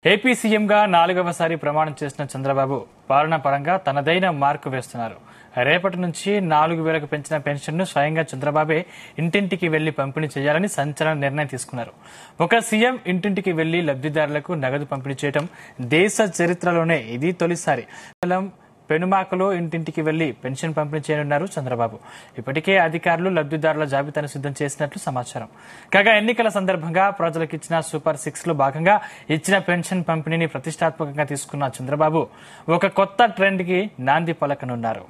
AP సీఎంగా 4వసారి ప్రమాణం చేసిన చంద్రబాబు పాలన పరంగా తనదైన మార్కు వేస్తున్నారు. రేపటి నుంచి 4,000కు పెంచిన పెన్షన్ను స్వయంగా చంద్రబాబే ఇంటింటికి వెళ్లి పంపిణీ చేయాలని సంచలన నిర్ణయం తీసుకున్నారు. ఒక సీఎం ఇంటింటికి వెళ్లి లబ్దిదారులకు నగదు పంపిణీ చేయడం దేశ చరిత్రలోనే ఇది తొలిసారి. పెనుమాకలో ఇంటింటికి వెళ్లి పెన్షన్ పంపిణీ చేయనున్నారు చంద్రబాబు. ఇప్పటికే అధికారులు లబ్దిదారుల జాబితాను సిద్ధం చేసినట్లు సమాచారం. కాగా ఎన్నికల సందర్భంగా ప్రజలకిచ్చిన సూపర్ 6 లో భాగంగా ఇచ్చిన పెన్షన్ పంపిణీని ప్రతిష్టాత్మకంగా తీసుకున్న చంద్రబాబు ఒక కొత్త ట్రెండ్ కి నాంది పలకనున్నారు.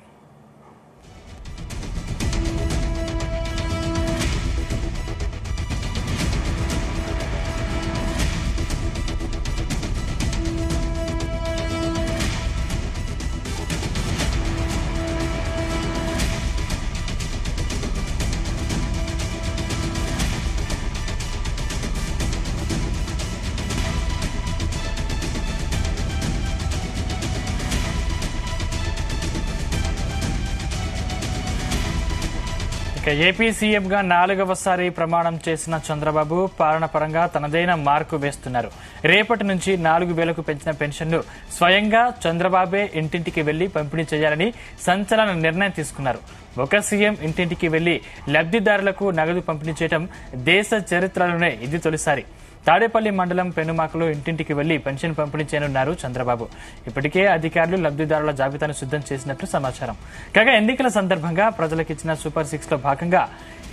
ఏపీ సీఎంగా 4వసారి ప్రమాణం చేసిన చంద్రబాబు పాలన పరంగా తనదైన మార్కు వేస్తున్నారు. రేపటి నుంచి 4,000కు పెంచిన పెన్షన్ను స్వయంగా చంద్రబాబే ఇంటింటికి వెళ్లి పంపిణీ చేయాలని సంచలన నిర్ణయం తీసుకున్నారు. ఒక సీఎం ఇంటింటికి వెళ్లి లబ్దిదారులకు నగదు పంపిణీ చేయడం దేశ చరిత్రలోనే ఇది తొలిసారి. తాడేపల్లి మండలం పెనుమాకలో ఇంటింటికి వెళ్లి పెన్షన్ పంపిణీ చేయనున్నారు చంద్రబాబు. ఇప్పటికే అధికారులు లబ్దిదారుల జాబితాను సిద్ధం చేసినట్లు సమాచారం. కాగా ఎన్నికల సందర్భంగా ప్రజలకిచ్చిన సూపర్ 6 లో భాగంగా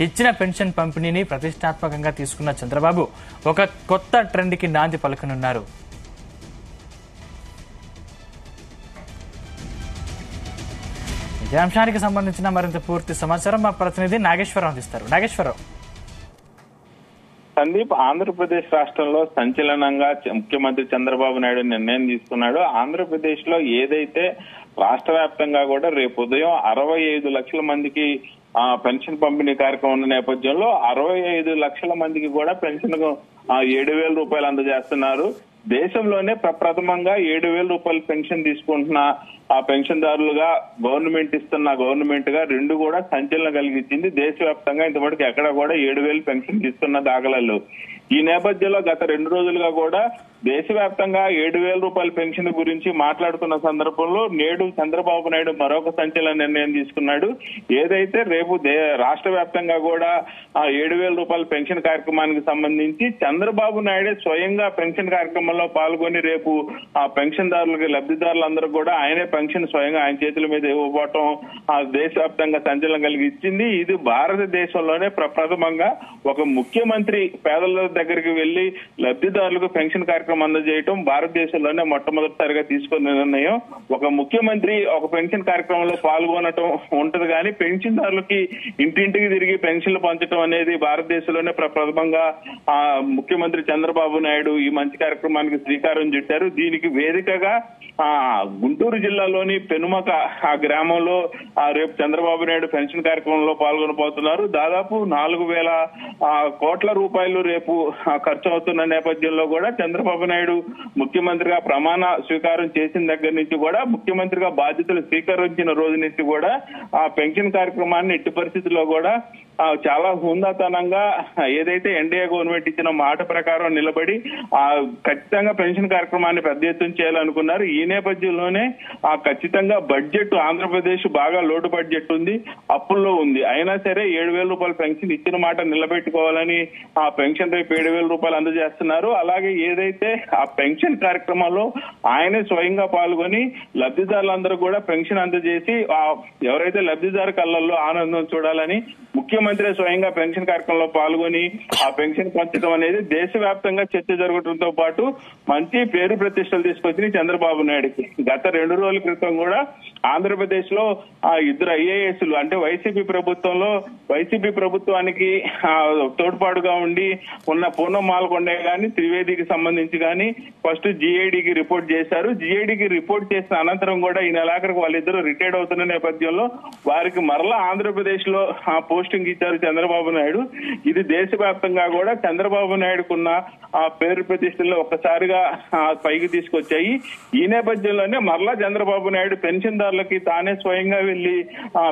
ఇచ్చిన పెన్షన్ పంపిణీని ప్రతిష్టాత్మకంగా తీసుకున్న చంద్రబాబు ఒక కొత్త ట్రెండ్ కి నాంది పలకనున్నారు. ఇదే అంశానికి సంబంధించిన మరింత పూర్తి సమాచారం మా ప్రతినిధి నాగేశ్వరరావు అందిస్తారు. నాగేశ్వరరావు. సందీప్, ఆంధ్రప్రదేశ్ రాష్ట్రంలో సంచలనంగా ముఖ్యమంత్రి చంద్రబాబు నాయుడు నిర్ణయం తీసుకున్నాడు. ఆంధ్రప్రదేశ్ లో ఏదైతే రాష్ట్ర వ్యాప్తంగా కూడా రేపు ఉదయం 65 లక్షల మందికి పెన్షన్ పంపిణీ కార్యక్రమం ఉన్న నేపథ్యంలో 65 లక్షల మందికి కూడా పెన్షన్ 7,000 రూపాయలు అందజేస్తున్నారు. దేశంలోనే ప్రప్రథమంగా 7,000 రూపాయల పెన్షన్ తీసుకుంటున్న ఆ పెన్షన్దారులుగా గవర్నమెంట్ గా రెండు కూడా సంచలనం కలిగించింది. దేశవ్యాప్తంగా ఇంతవరకు ఎక్కడ కూడా 7,000 పెన్షన్ తీసుకున్న దాఖలాలు. ఈ నేపథ్యంలో గత 2 రోజులుగా కూడా దేశవ్యాప్తంగా 7,000 రూపాయల పెన్షన్ గురించి మాట్లాడుతున్న సందర్భంలో నేడు చంద్రబాబు నాయుడు మరొక సంచలన నిర్ణయం తీసుకున్నాడు. ఏదైతే రేపు రాష్ట్ర వ్యాప్తంగా కూడా 7,000 రూపాయల పెన్షన్ కార్యక్రమానికి సంబంధించి చంద్రబాబు నాయుడే స్వయంగా పెన్షన్ కార్యక్రమంలో పాల్గొని రేపు ఆ పెన్షన్దారులకి లబ్దిదారులందరూ కూడా ఆయనే పెన్షన్ స్వయంగా ఆయన చేతుల మీద ఇవ్వబోవటం దేశవ్యాప్తంగా సంచలనం కలిగించింది. ఇది భారతదేశంలోనే ప్రప్రథమంగా ఒక ముఖ్యమంత్రి పేదల దగ్గరికి వెళ్లి లబ్దిదారులకు పెన్షన్ కార్యక్రమం అందజేయటం భారతదేశంలోనే మొట్టమొదటిసారిగా తీసుకున్న నిర్ణయం. ఒక ముఖ్యమంత్రి ఒక పెన్షన్ కార్యక్రమంలో పాల్గొనటం ఉంటది కానీ పెన్షన్దారులకి ఇంటింటికి తిరిగి పెన్షన్లు పంచడం అనేది భారతదేశంలోనే ప్రప్రథమంగా ముఖ్యమంత్రి చంద్రబాబు నాయుడు ఈ మంచి కార్యక్రమానికి శ్రీకారం చుట్టారు. దీనికి వేదికగా గుంటూరు జిల్లాలోని పెనుమక ఆ గ్రామంలో రేపు చంద్రబాబు నాయుడు పెన్షన్ కార్యక్రమంలో పాల్గొనబోతున్నారు. దాదాపు 4,000 కోట్ల రూపాయలు రేపు ఖర్చు అవుతున్న నేపథ్యంలో కూడా చంద్రబాబు నాయుడు ముఖ్యమంత్రిగా ప్రమాణ స్వీకారం చేసిన దగ్గర నుంచి కూడా ముఖ్యమంత్రిగా బాధ్యతలు స్వీకరించిన రోజు నుంచి కూడా ఆ పెన్షన్ కార్యక్రమాన్ని ఎట్టి పరిస్థితుల్లో కూడా చాలా హుందాతనంగా ఏదైతే ఎన్డీఏ గవర్నమెంట్ ఇచ్చిన మాట ప్రకారం నిలబడి ఖచ్చితంగా పెన్షన్ కార్యక్రమాన్ని పెద్ద ఎత్తున చేయాలనుకున్నారు. ఈ నేపథ్యంలోనే ఖచ్చితంగా బడ్జెట్ ఆంధ్రప్రదేశ్ బాగా లోటు బడ్జెట్ ఉంది, అప్పుల్లో ఉంది. అయినా సరే 7,000 రూపాయల పెన్షన్ ఇచ్చిన మాట నిలబెట్టుకోవాలని ఆ పెన్షన్ రేపు 7,000 రూపాయలు అందజేస్తున్నారు. అలాగే ఏదైతే ఆ పెన్షన్ కార్యక్రమంలో ఆయనే స్వయంగా పాల్గొని లబ్దిదారులందరూ కూడా పెన్షన్ అందజేసి ఎవరైతే లబ్దిదారు కళ్ళల్లో ఆనందం చూడాలని ముఖ్యమంత్రి స్వయంగా పెన్షన్ కార్యక్రమంలో పాల్గొని ఆ పెన్షన్ పంచడం అనేది దేశవ్యాప్తంగా చర్చ జరగడంతో పాటు మంచి పేరు ప్రతిష్టలు తీసుకొచ్చి చంద్రబాబు నాయుడుకి. గత 2 రోజుల క్రితం కూడా ఆంధ్రప్రదేశ్ లో 2 ఐఏఎస్లు అంటే వైసీపీ ప్రభుత్వానికి తోడ్పాటుగా ఉండి ఉన్న పూర్ణం మాల్కొండే గాని త్రివేదికి సంబంధించి గాని ఫస్ట్ జీఐడికి రిపోర్ట్ చేశారు. జీఐడికి రిపోర్ట్ చేసిన అనంతరం కూడా ఈ నెలాఖరికి వాళ్ళిద్దరూ రిటైర్డ్ అవుతున్న నేపథ్యంలో వారికి మరలా ఆంధ్రప్రదేశ్ లో పోస్టింగ్ ఇచ్చారు చంద్రబాబు నాయుడు. ఇది దేశవ్యాప్తంగా కూడా చంద్రబాబు నాయుడుకున్న ఆ పేరు ప్రతిష్టల్లో ఒక్కసారిగా పైకి తీసుకొచ్చాయి. ఈ నేపథ్యంలోనే మరలా చంద్రబాబు నాయుడు పెన్షన్దారులకి తానే స్వయంగా వెళ్లి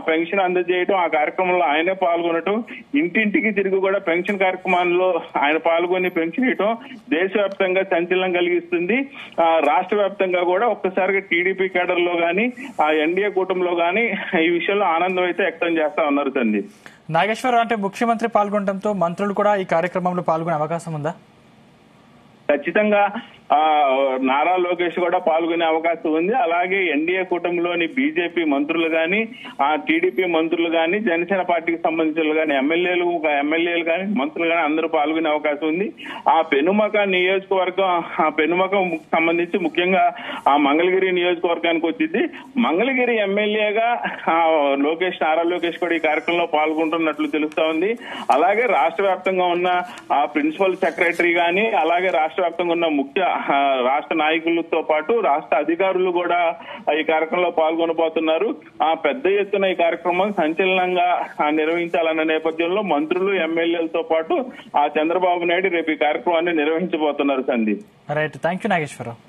పెన్షన్ అందజేయటం, ఆ కార్యక్రమంలో ఆయనే పాల్గొనటం, ఇంటింటికి తిరిగి కూడా పెన్షన్ కార్యక్రమాల్లో ఆయన పాల్గొని పెన్షన్ ఇవ్వటం దేశవ్యాప్తంగా సంచలనం కలిగిస్తుంది. రాష్ట్ర వ్యాప్తంగా కూడా ఒక్కసారిగా టీడీపీ కేడర్ లో గానీ ఆ ఎన్డీఏ కూటమిలో గానీ ఈ విషయంలో ఆనందం అయితే వ్యక్తం చేస్తా ఉన్నారు సందీప్. నాగేశ్వరరావు, అంటే ముఖ్యమంత్రి పాల్గొనడంతో మంత్రులు కూడా ఈ కార్యక్రమంలో పాల్గొనే అవకాశం ఉందా? ఖచ్చితంగా నారా లోకేష్ కూడా పాల్గొనే అవకాశం ఉంది. అలాగే ఎన్డీఏ కూటమిలోని బీజేపీ మంత్రులు గాని, టీడీపీ మంత్రులు గాని, జనసేన పార్టీకి సంబంధించిన గాని ఎమ్మెల్యేలు గాని, మంత్రులు గాని అందరూ పాల్గొనే అవకాశం ఉంది. ఆ పెనుమక నియోజకవర్గం, ఆ పెనుమకం సంబంధించి ముఖ్యంగా ఆ మంగళగిరి నియోజకవర్గానికి వచ్చింది. మంగళగిరి ఎమ్మెల్యేగా నారా లోకేష్ కూడా ఈ కార్యక్రమంలో పాల్గొంటున్నట్లు తెలుస్తా ఉంది. అలాగే రాష్ట్ర వ్యాప్తంగా ఉన్న ఆ ప్రిన్సిపల్ సెక్రటరీ గాని, అలాగే రాష్ట్ర వ్యాప్తంగా ఉన్న ముఖ్య రాష్ట్ర నాయకులతో పాటు రాష్ట్ర అధికారులు కూడా ఈ కార్యక్రమంలో పాల్గొనబోతున్నారు. పెద్ద ఎత్తున ఈ కార్యక్రమం సంచలనంగా నిర్వహించాలన్న నేపథ్యంలో మంత్రులు, ఎమ్మెల్యేలతో పాటు చంద్రబాబు నాయుడు రేపు ఈ కార్యక్రమాన్ని నిర్వహించబోతున్నారు Sandeep. Right, thank you Nageswararao.